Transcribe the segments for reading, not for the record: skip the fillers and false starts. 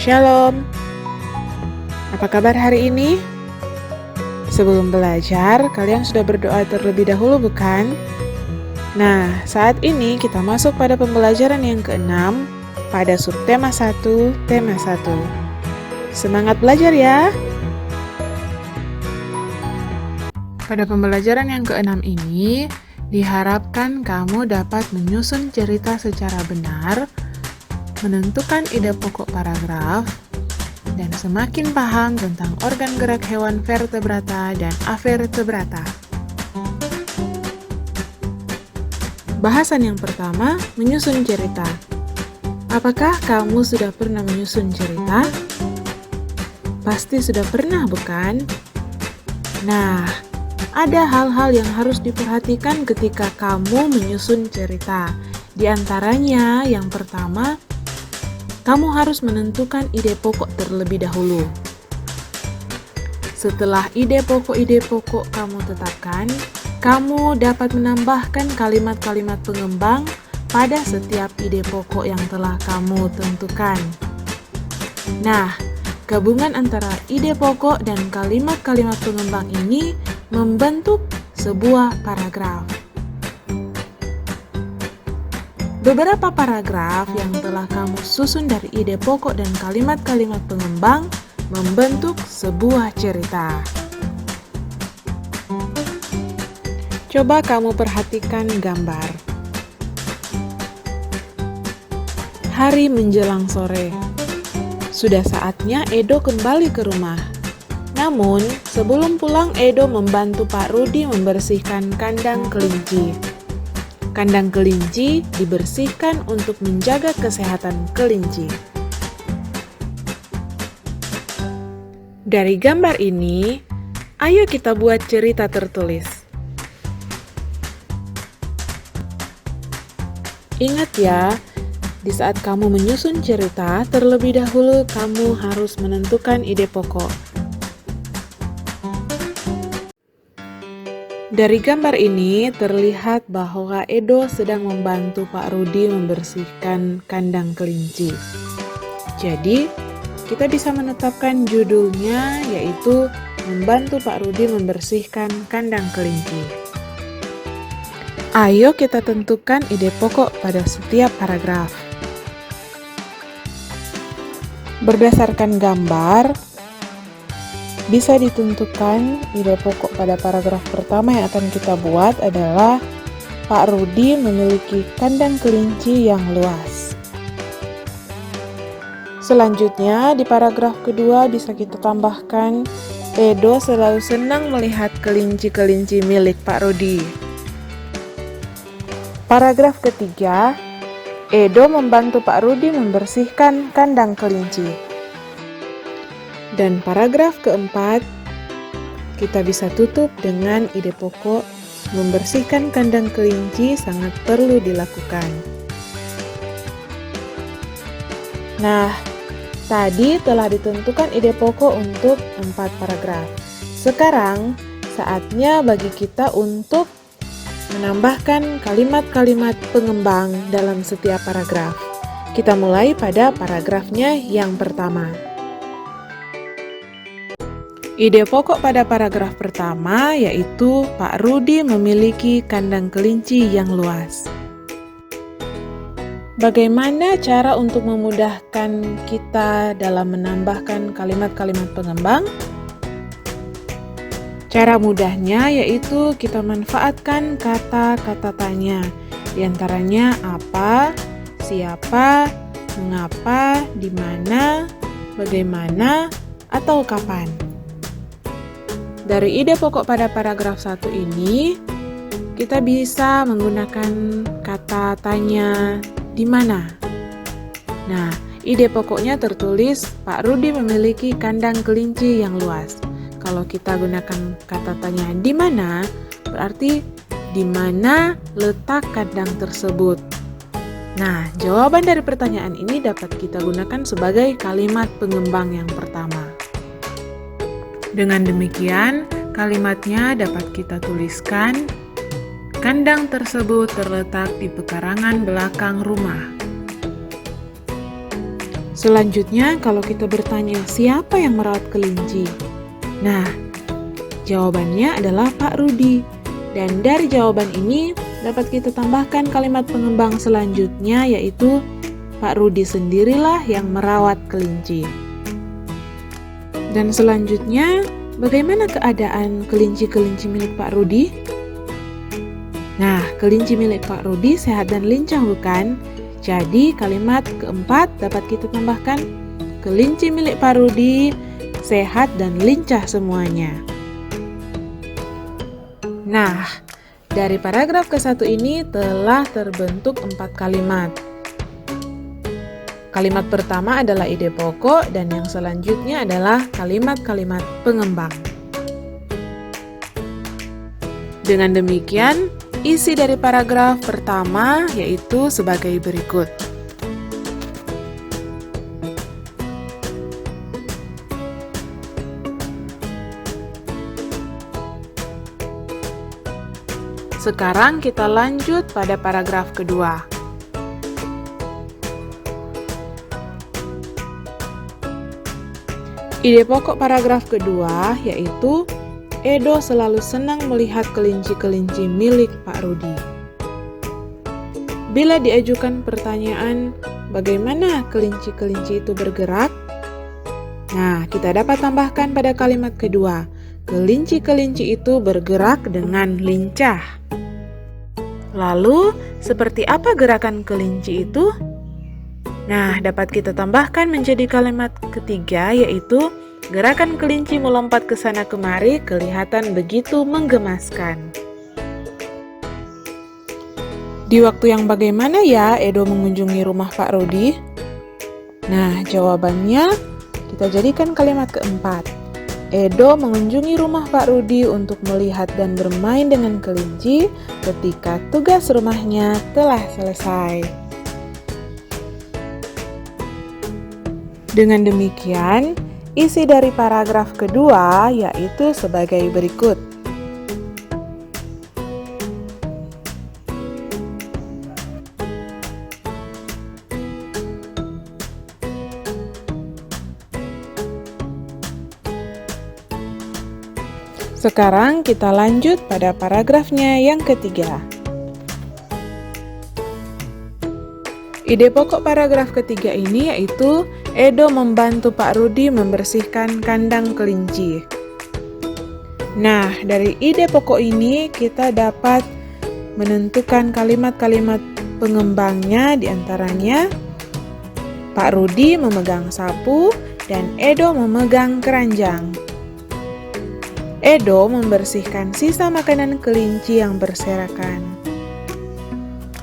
Shalom. Apa kabar hari ini? Sebelum belajar, kalian sudah berdoa terlebih dahulu bukan? Nah, saat ini kita masuk pada pembelajaran yang ke-6 pada subtema 1, tema 1. Semangat belajar ya! Pada pembelajaran yang ke-6 ini, diharapkan kamu dapat menyusun cerita secara benar, menentukan ide pokok paragraf, dan semakin paham tentang organ gerak hewan vertebrata dan avertebrata. Bahasan yang pertama, menyusun cerita. Apakah kamu sudah pernah menyusun cerita? Pasti sudah pernah, bukan? Nah, ada hal-hal yang harus diperhatikan ketika kamu menyusun cerita. Di antaranya, yang pertama, kamu harus menentukan ide pokok terlebih dahulu. Setelah ide pokok kamu tetapkan, kamu dapat menambahkan kalimat-kalimat pengembang pada setiap ide pokok yang telah kamu tentukan. Nah, gabungan antara ide pokok dan kalimat-kalimat pengembang ini membentuk sebuah paragraf. Beberapa paragraf yang telah kamu susun dari ide pokok dan kalimat-kalimat pengembang membentuk sebuah cerita. Coba kamu perhatikan gambar. Hari menjelang sore. Sudah saatnya Edo kembali ke rumah. Namun, sebelum pulang Edo membantu Pak Rudi membersihkan kandang kelinci. Kandang kelinci dibersihkan untuk menjaga kesehatan kelinci. Dari gambar ini, ayo kita buat cerita tertulis. Ingat ya, di saat kamu menyusun cerita, terlebih dahulu kamu harus menentukan ide pokok. Dari gambar ini terlihat bahwa Edo sedang membantu Pak Rudi membersihkan kandang kelinci. Jadi, kita bisa menetapkan judulnya yaitu membantu Pak Rudi membersihkan kandang kelinci. Ayo kita tentukan ide pokok pada setiap paragraf. Berdasarkan gambar, bisa ditentukan ide pokok pada paragraf pertama yang akan kita buat adalah Pak Rudi memiliki kandang kelinci yang luas. Selanjutnya di paragraf kedua bisa kita tambahkan Edo selalu senang melihat kelinci-kelinci milik Pak Rudi. Paragraf ketiga, Edo membantu Pak Rudi membersihkan kandang kelinci. Dan paragraf keempat, kita bisa tutup dengan ide pokok membersihkan kandang kelinci sangat perlu dilakukan. Nah, tadi telah ditentukan ide pokok untuk 4 paragraf. Sekarang, saatnya bagi kita untuk menambahkan kalimat-kalimat pengembang dalam setiap paragraf. Kita mulai pada paragrafnya yang pertama. Ide pokok pada paragraf pertama yaitu Pak Rudi memiliki kandang kelinci yang luas. Bagaimana cara untuk memudahkan kita dalam menambahkan kalimat-kalimat pengembang? Cara mudahnya yaitu kita manfaatkan kata-kata tanya. Di antaranya apa, siapa, mengapa, di mana, bagaimana, atau kapan. Dari ide pokok pada paragraf 1 ini, kita bisa menggunakan kata tanya di mana. Nah, ide pokoknya tertulis Pak Rudi memiliki kandang kelinci yang luas. Kalau kita gunakan kata tanya di mana, berarti di mana letak kandang tersebut. Nah, jawaban dari pertanyaan ini dapat kita gunakan sebagai kalimat pengembang yang pertama. Dengan demikian, kalimatnya dapat kita tuliskan, kandang tersebut terletak di pekarangan belakang rumah. Selanjutnya, kalau kita bertanya siapa yang merawat kelinci? Nah, jawabannya adalah Pak Rudi. Dan dari jawaban ini dapat kita tambahkan kalimat pengembang selanjutnya, yaitu Pak Rudi sendirilah yang merawat kelinci. Dan selanjutnya, bagaimana keadaan kelinci-kelinci milik Pak Rudi? Nah, kelinci milik Pak Rudi sehat dan lincah, bukan? Jadi kalimat keempat dapat kita tambahkan, kelinci milik Pak Rudi sehat dan lincah semuanya. Nah, dari paragraf ke-1 ini telah terbentuk 4 kalimat. Kalimat pertama adalah ide pokok dan yang selanjutnya adalah kalimat-kalimat pengembang. Dengan demikian, isi dari paragraf pertama yaitu sebagai berikut. Sekarang kita lanjut pada paragraf kedua. Ide pokok paragraf kedua yaitu Edo selalu senang melihat kelinci-kelinci milik Pak Rudi. Bila diajukan pertanyaan, bagaimana kelinci-kelinci itu bergerak? Nah, kita dapat tambahkan pada kalimat kedua, kelinci-kelinci itu bergerak dengan lincah. Lalu, seperti apa gerakan kelinci itu? Nah, dapat kita tambahkan menjadi kalimat ketiga, yaitu gerakan kelinci melompat ke sana kemari kelihatan begitu menggemaskan. Di waktu yang bagaimana ya Edo mengunjungi rumah Pak Rudi? Nah, jawabannya kita jadikan kalimat keempat. Edo mengunjungi rumah Pak Rudi untuk melihat dan bermain dengan kelinci ketika tugas rumahnya telah selesai. Dengan demikian, isi dari paragraf kedua yaitu sebagai berikut. Sekarang kita lanjut pada paragrafnya yang ketiga. Ide pokok paragraf ketiga ini yaitu Edo membantu Pak Rudi membersihkan kandang kelinci. Nah, dari ide pokok ini kita dapat menentukan kalimat-kalimat pengembangnya, diantaranya Pak Rudi memegang sapu dan Edo memegang keranjang. Edo membersihkan sisa makanan kelinci yang berserakan.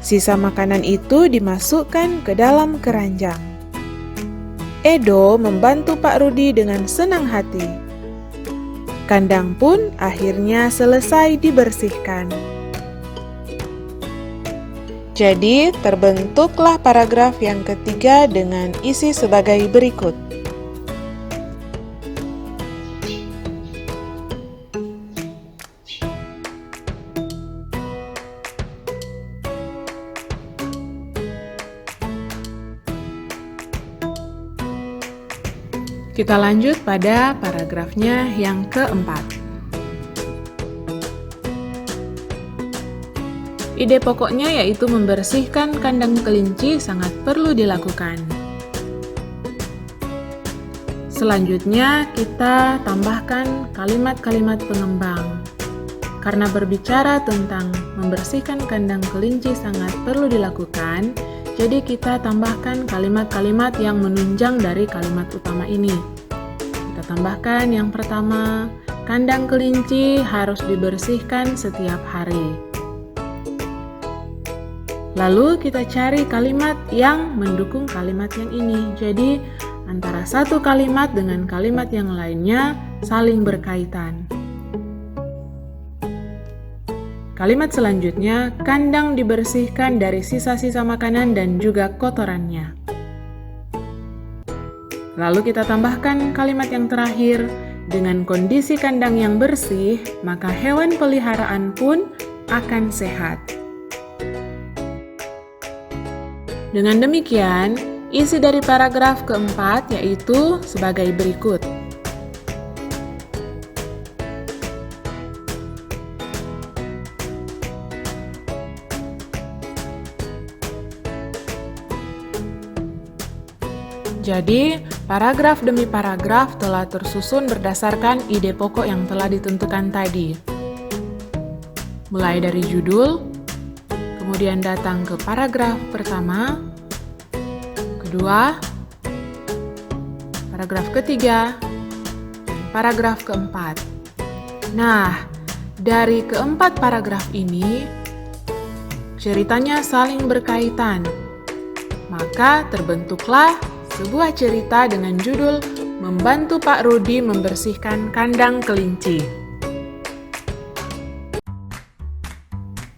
Sisa makanan itu dimasukkan ke dalam keranjang. Edo membantu Pak Rudi dengan senang hati. Kandang pun akhirnya selesai dibersihkan. Jadi, terbentuklah paragraf yang ketiga dengan isi sebagai berikut. Kita lanjut pada paragrafnya yang keempat. Ide pokoknya yaitu membersihkan kandang kelinci sangat perlu dilakukan. Selanjutnya kita tambahkan kalimat-kalimat pengembang. Karena berbicara tentang membersihkan kandang kelinci sangat perlu dilakukan, jadi kita tambahkan kalimat-kalimat yang menunjang dari kalimat utama ini. Kita tambahkan yang pertama, kandang kelinci harus dibersihkan setiap hari. Lalu kita cari kalimat yang mendukung kalimat yang ini. Jadi antara satu kalimat dengan kalimat yang lainnya saling berkaitan. Kalimat selanjutnya, kandang dibersihkan dari sisa-sisa makanan dan juga kotorannya. Lalu kita tambahkan kalimat yang terakhir, dengan kondisi kandang yang bersih, maka hewan peliharaan pun akan sehat. Dengan demikian, Isi dari paragraf keempat yaitu sebagai berikut. Jadi, paragraf demi paragraf telah tersusun berdasarkan ide pokok yang telah ditentukan tadi. Mulai dari judul, kemudian datang ke paragraf pertama, kedua, paragraf ketiga, dan paragraf keempat. Nah, dari keempat paragraf ini, ceritanya saling berkaitan. Maka terbentuklah sebuah cerita dengan judul Membantu Pak Rudi Membersihkan Kandang Kelinci.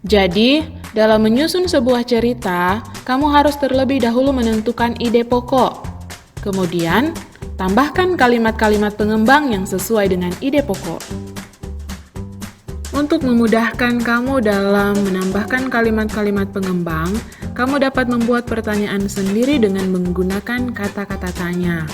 Jadi, dalam menyusun sebuah cerita, kamu harus terlebih dahulu menentukan ide pokok. Kemudian, tambahkan kalimat-kalimat pengembang yang sesuai dengan ide pokok. Untuk memudahkan kamu dalam menambahkan kalimat-kalimat pengembang, kamu dapat membuat pertanyaan sendiri dengan menggunakan kata-kata tanya.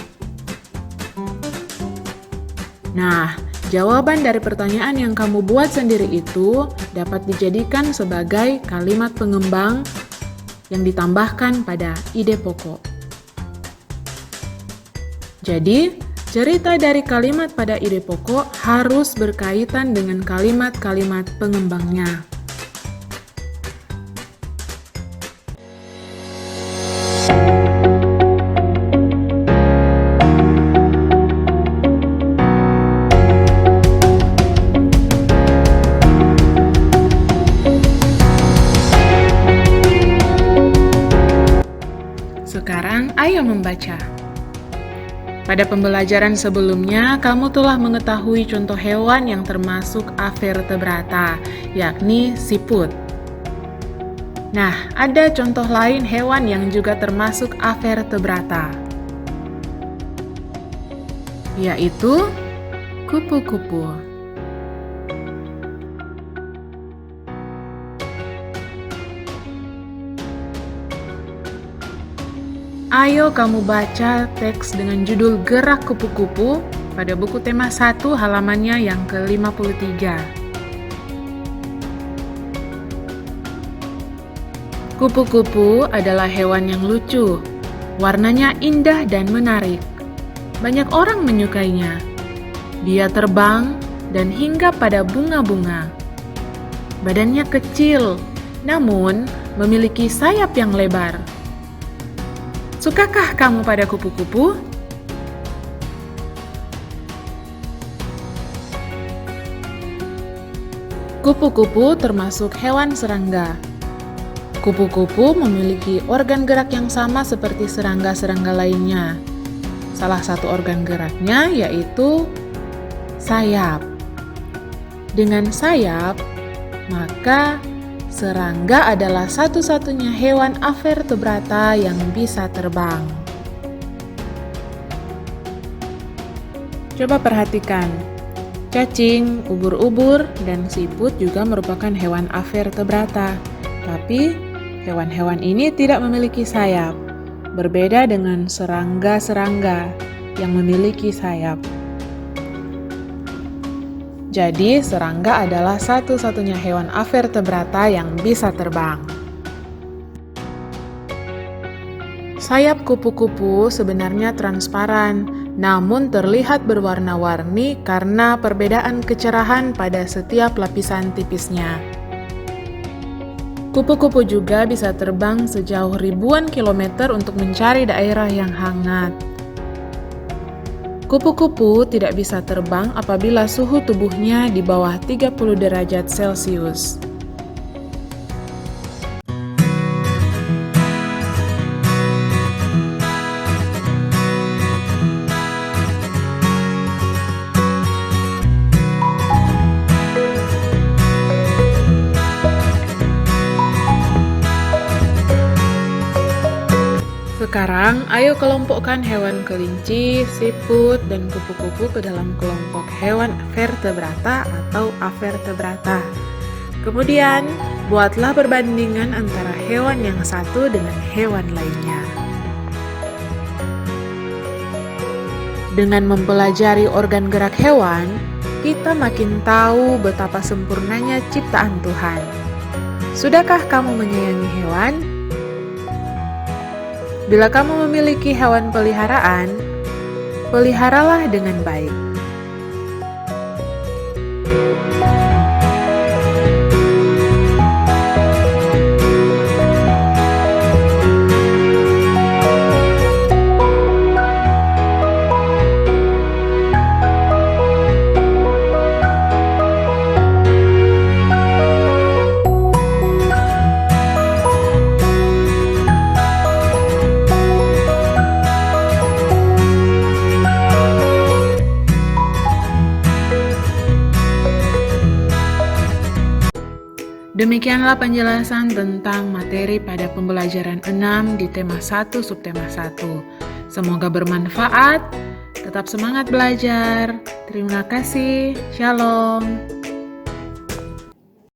Nah, jawaban dari pertanyaan yang kamu buat sendiri itu dapat dijadikan sebagai kalimat pengembang yang ditambahkan pada ide pokok. Jadi, cerita dari kalimat pada ide pokok harus berkaitan dengan kalimat-kalimat pengembangnya. Sekarang, ayo membaca. Pada pembelajaran sebelumnya, kamu telah mengetahui contoh hewan yang termasuk avertebrata, yakni siput. Nah, ada contoh lain hewan yang juga termasuk avertebrata, yaitu kupu-kupu. Ayo kamu baca teks dengan judul Gerak Kupu-Kupu pada buku tema 1 halamannya yang ke-53. Kupu-kupu adalah hewan yang lucu, warnanya indah dan menarik. Banyak orang menyukainya. Dia terbang dan hinggap pada bunga-bunga. Badannya kecil, namun memiliki sayap yang lebar. Sukakah kamu pada kupu-kupu? Kupu-kupu termasuk hewan serangga. Kupu-kupu memiliki organ gerak yang sama seperti serangga-serangga lainnya. Salah satu organ geraknya yaitu sayap. Dengan sayap, maka serangga adalah satu-satunya hewan avertebrata yang bisa terbang. Coba perhatikan, cacing, ubur-ubur, dan siput juga merupakan hewan avertebrata. Tapi, hewan-hewan ini tidak memiliki sayap, berbeda dengan serangga-serangga yang memiliki sayap. Jadi, serangga adalah satu-satunya hewan avertebrata yang bisa terbang. Sayap kupu-kupu sebenarnya transparan, namun terlihat berwarna-warni karena perbedaan kecerahan pada setiap lapisan tipisnya. Kupu-kupu juga bisa terbang sejauh ribuan kilometer untuk mencari daerah yang hangat. Kupu-kupu tidak bisa terbang apabila suhu tubuhnya di bawah 30 derajat Celcius. Sekarang, ayo kelompokkan hewan kelinci, siput, dan kupu-kupu ke dalam kelompok hewan vertebrata atau avertebrata. Kemudian, buatlah perbandingan antara hewan yang satu dengan hewan lainnya. Dengan mempelajari organ gerak hewan, kita makin tahu betapa sempurnanya ciptaan Tuhan. Sudahkah kamu menyayangi hewan? Bila kamu memiliki hewan peliharaan, peliharalah dengan baik. Demikianlah penjelasan tentang materi pada pembelajaran 6 di tema 1 subtema 1. Semoga bermanfaat. Tetap semangat belajar. Terima kasih. Shalom.